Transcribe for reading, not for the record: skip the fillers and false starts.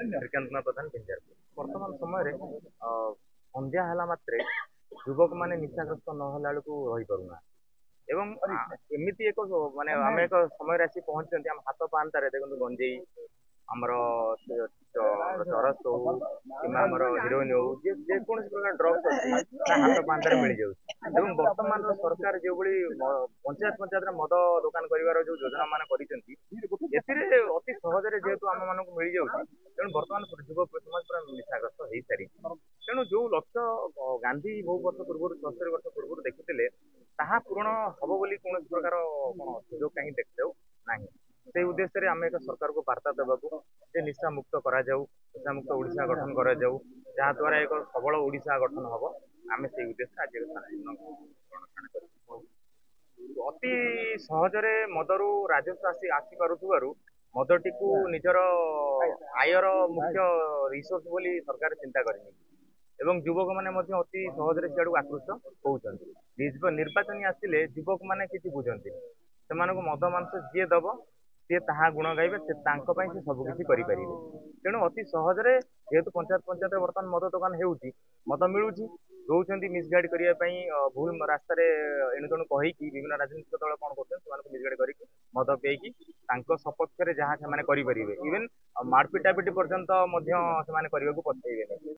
श्रीकांत कुमार प्रधान पिंजारपुर वर्तमान समय संध्या है मात्रे युवक मैंने निशाग्रस्त नहला बेलू रही पारूना एवं एमती एक माने आम एक समय आसी पहुंची आम हाथ पांतारे देखो गंजेई आमर चरस हो कि हिरोइन हो जेकोसी प्रकार ड्रग्स अच्छी हाथ पांतारे मिल जाए वर्तमान सरकार जो पंचायत पंचायत मद दुकान कर जो योजना मान अति सहजरे जेहेतु आम मान मिल जाऊँ तेणु बर्तमान युव समाज पूरा निशाग्रस्त हो सारी तेणु जो लक्ष्य गांधी बहु वर्ष पूर्व 70 वर्ष पूर्व देखिते ताहा पूरण हम बोली कौन प्रकार सुजोग कहीं देखते ना से उद्देश्य आम एक सरकार को बार्ता देवाक निशा मुक्त करा निशा मुक्त ओडिशा गठन करा जहाँ द्वारा एक सबल ओडिशा गठन हम आम से उद्देश्य आज अति सहजरे मदरु राजस्व आसी पारुथिबारु मदटी को निजर आयर मुख्य रिसोर्स बोली सरकार चिंता करनी एवं युवक मैंने अति सहजरे सियाड़ू आकृष्ट होउछन्ति निर्वाचन आसिले युवक मैंने किसी बुझंती से मद मांस जी दब सी ता गुण गाइबे से सबकिछि करें तेणु अति सहजरे जेहेतु पंचायत पंचायत बर्तमान मद दुकान होउछि मद मिलूछि दौरान मिसगाइड करने भूल रास्तार एणुतेणु कहीकि विभिन्न राजनीतिक दल कौन कर मिसगाइड करके मद पेयी सपक्ष जहाँ से करें इवेन मारपिटापिटी पर्यंत करने को पछेबे